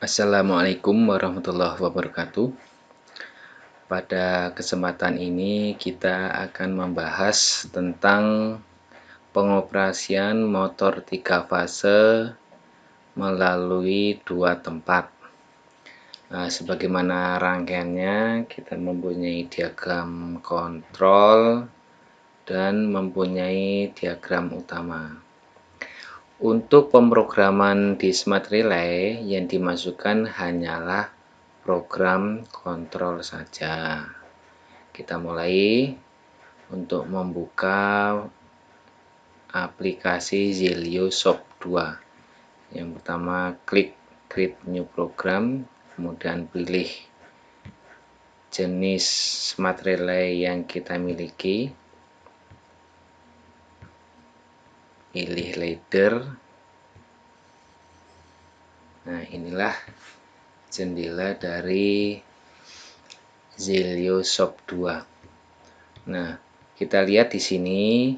Assalamualaikum warahmatullahi wabarakatuh. Pada kesempatan ini kita akan membahas tentang pengoperasian motor 3 fase melalui 2 tempat. Sebagaimana rangkaiannya, kita mempunyai diagram kontrol dan mempunyai diagram utama. Untuk pemrograman di Smart Relay yang dimasukkan hanyalah program kontrol saja. Kita mulai untuk membuka aplikasi Zelio Shop 2. Yang pertama klik Create New Program, kemudian pilih jenis Smart Relay yang kita miliki. Pilih ladder. Nah, inilah jendela dari Zelio Shop 2. Nah, kita lihat di sini,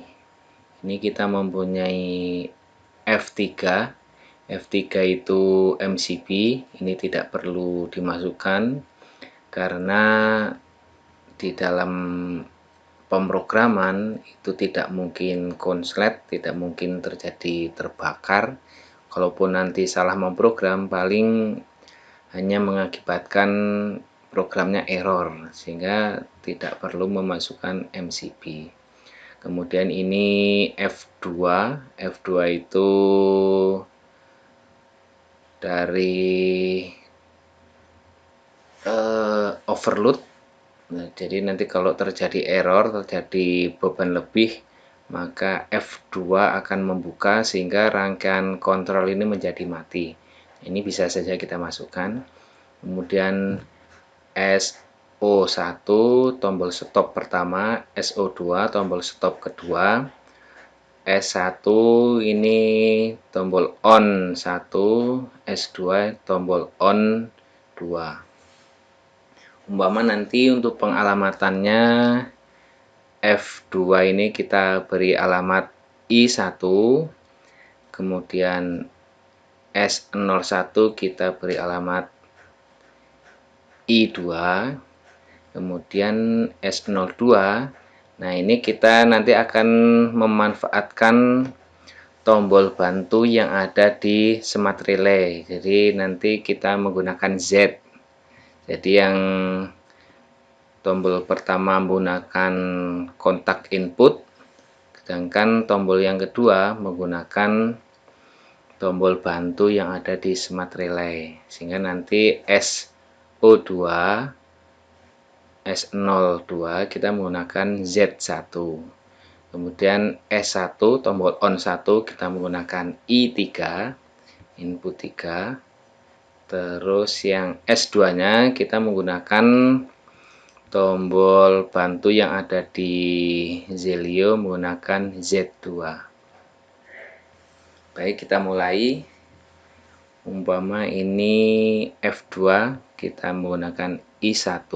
ini kita mempunyai F3. F3 itu MCB, ini tidak perlu dimasukkan karena di dalam pemrograman itu tidak mungkin konslet, tidak mungkin terjadi terbakar. Kalaupun nanti salah memprogram, paling hanya mengakibatkan programnya error, sehingga tidak perlu memasukkan MCB. Kemudian ini F2. F2 itu dari overload. Nah, jadi nanti kalau terjadi error, terjadi beban lebih, maka F2 akan membuka sehingga rangkaian kontrol ini menjadi mati. Ini bisa saja kita masukkan. Kemudian SO1 tombol stop pertama, SO2 tombol stop kedua, S1 ini tombol on 1, S2 tombol on 2. Umpama nanti untuk pengalamatannya F2 ini kita beri alamat I1, kemudian S01 kita beri alamat I2, kemudian S02. Nah, ini kita nanti akan memanfaatkan tombol bantu yang ada di Smart Relay. Jadi nanti kita menggunakan Z. Jadi yang tombol pertama menggunakan kontak input, sedangkan tombol yang kedua menggunakan tombol bantu yang ada di Smart Relay. Sehingga nanti SO2, S02 kita menggunakan Z1. Kemudian S1 tombol on 1 kita menggunakan I3, input 3. Terus yang S2-nya kita menggunakan tombol bantu yang ada di Zelio menggunakan Z2. Baik, kita mulai. Umpama ini F2, kita menggunakan I1.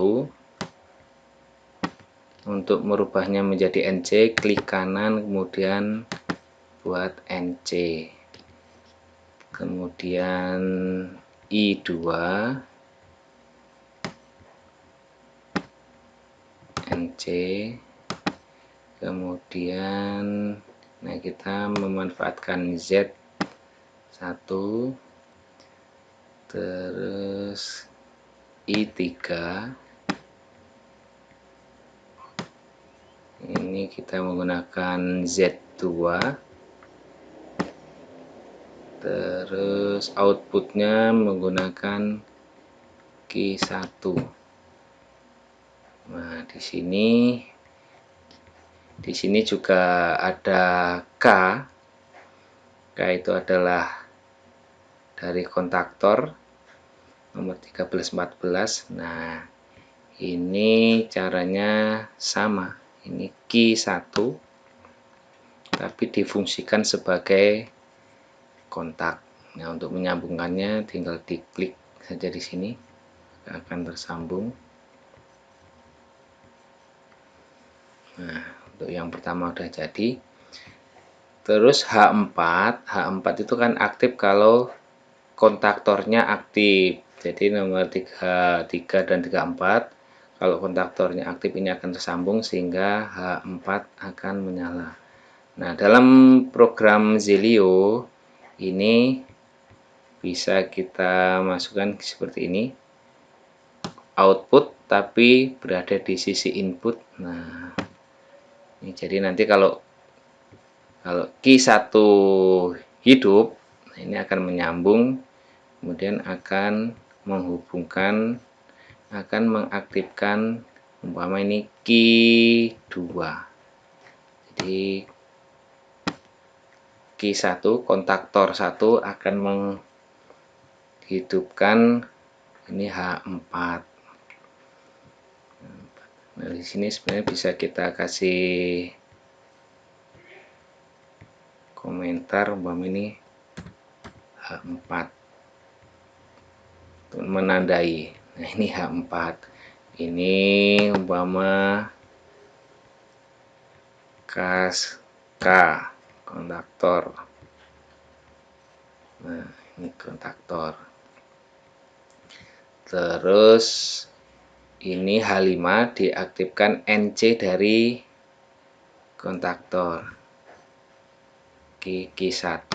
Untuk merubahnya menjadi NC, klik kanan, kemudian buat NC. Kemudian I2, NC. Kemudian nah kita memanfaatkan Z1, terus I3. Ini kita menggunakan Z2, terus outputnya menggunakan Q1. Nah, di sini juga ada K. K itu adalah dari kontaktor nomor 1314. Nah, ini caranya sama. Ini Q1, tapi difungsikan sebagai kontak. Nah, untuk menyambungkannya tinggal diklik saja di sini, akan tersambung. Nah, untuk yang pertama udah jadi. Terus H4 itu kan aktif kalau kontaktornya aktif. Jadi nomor 33 dan 34, kalau kontaktornya aktif ini akan tersambung sehingga H4 akan menyala. Nah, dalam program Zelio ini bisa kita masukkan seperti ini, output tapi berada di sisi input. Nah, ini jadi nanti kalau key 1 hidup, ini akan menyambung, kemudian akan menghubungkan, akan mengaktifkan umpama ini key 2. Jadi key 1, kontaktor 1 akan menghidupkan ini H4. Nah, di sini sebenarnya bisa kita kasih komentar umpama ini H4 untuk menandai. Nah, ini H4. Ini umpama kas K kontaktor. Nah, ini kontaktor. Terus ini H5 diaktifkan NC dari kontaktor. Q1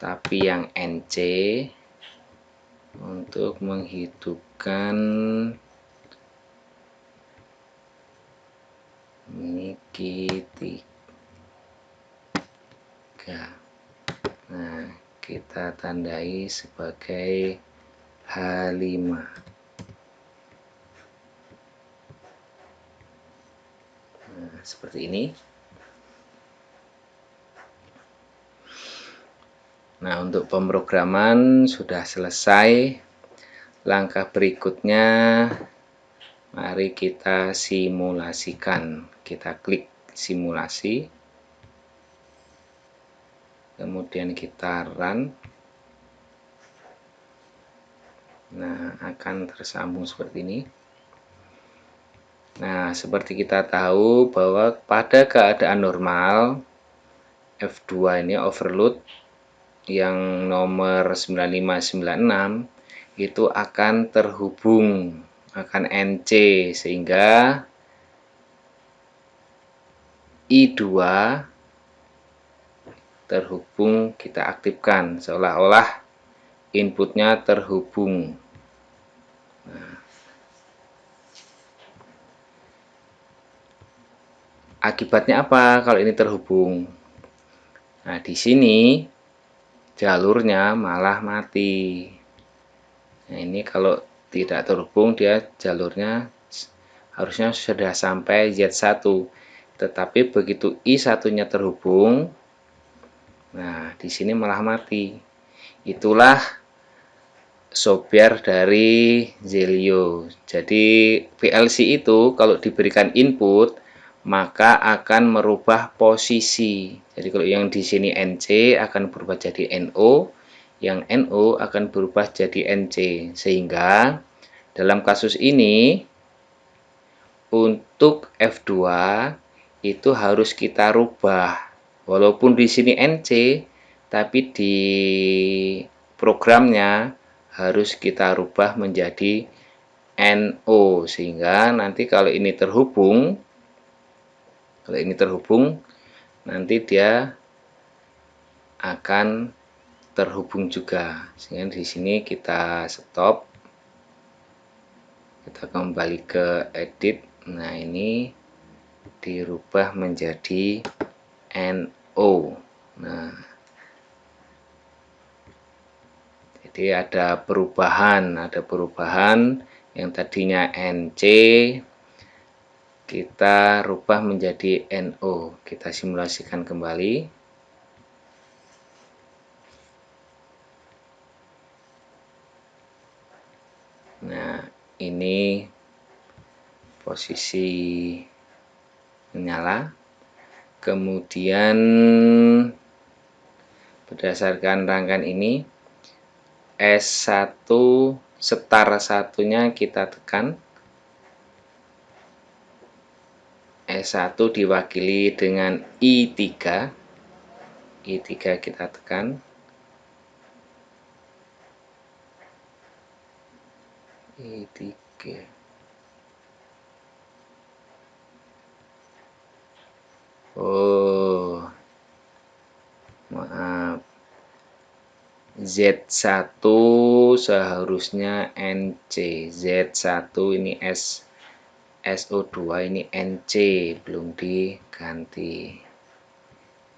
tapi yang NC untuk menghidupkan ini Q3. Nah, kita tandai sebagai H5. Nah, seperti ini. Nah, untuk pemrograman sudah selesai. Langkah berikutnya, mari kita simulasikan. Kita klik simulasi. Kemudian kita run. Nah, akan tersambung seperti ini. Nah, seperti kita tahu bahwa pada keadaan normal, F2 ini overload yang nomor 9596 itu akan terhubung, akan NC, sehingga I2 terhubung kita aktifkan, seolah-olah inputnya terhubung. Nah, akibatnya apa kalau ini terhubung? Nah, di sini jalurnya malah mati. Nah, ini kalau tidak terhubung, dia jalurnya harusnya sudah sampai Z1. Tetapi begitu I1-nya terhubung, nah di sini malah mati. Itulah software dari Zelio. Jadi PLC itu kalau diberikan input maka akan merubah posisi. Jadi kalau yang di sini NC akan berubah jadi NO, yang NO akan berubah jadi NC. Sehingga dalam kasus ini untuk F2 itu harus kita rubah. Walaupun di sini NC, tapi di programnya harus kita rubah menjadi NO, sehingga nanti kalau ini terhubung, nanti dia akan terhubung juga. Sehingga di sini kita stop, kita kembali ke edit. Nah, ini dirubah menjadi NO. Nah, jadi ada perubahan yang tadinya NC kita rubah menjadi NO. Kita simulasikan kembali. Nah, ini posisi menyala. Kemudian berdasarkan rangkaian ini S1 setar satunya kita tekan. S1 diwakili dengan I3. I3 kita tekan. I3. Oh, maaf. Z1 seharusnya NC. Z1 ini SO2 ini NC, belum diganti.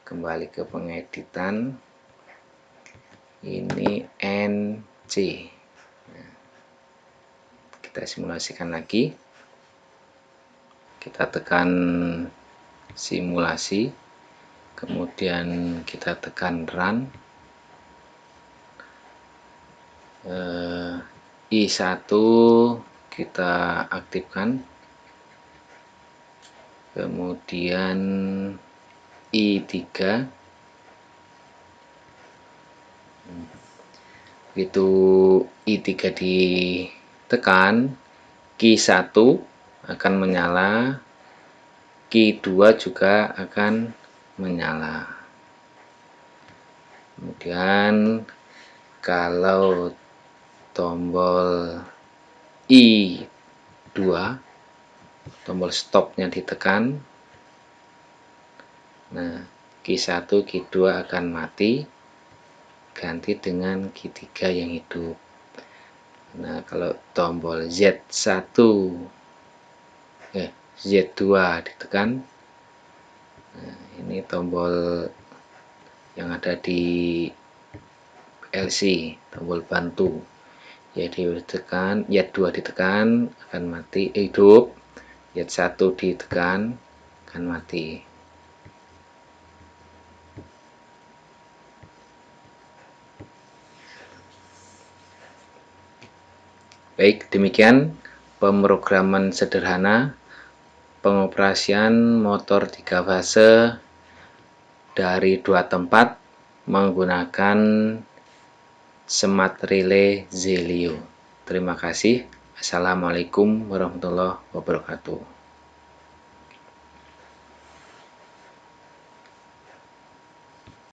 Kembali ke pengeditan. Ini NC. Nah, kita simulasikan lagi. Kita tekan simulasi, kemudian kita tekan run. I1 kita aktifkan, kemudian I3. Begitu I3 ditekan, Q1 akan menyala, Q2 juga akan menyala. Kemudian kalau tombol I2, tombol stopnya ditekan, nah Q1, Q2 akan mati, ganti dengan Q3 yang hidup. Nah, kalau tombol Z2 ditekan, nah, ini tombol yang ada di PLC, tombol bantu. Y2 ditekan akan mati, hidup. Y1 ditekan akan mati. Baik, demikian pemrograman sederhana pengoperasian motor 3 fase dari 2 tempat menggunakan smart relay Zelio. Terima kasih. Assalamualaikum warahmatullahi wabarakatuh.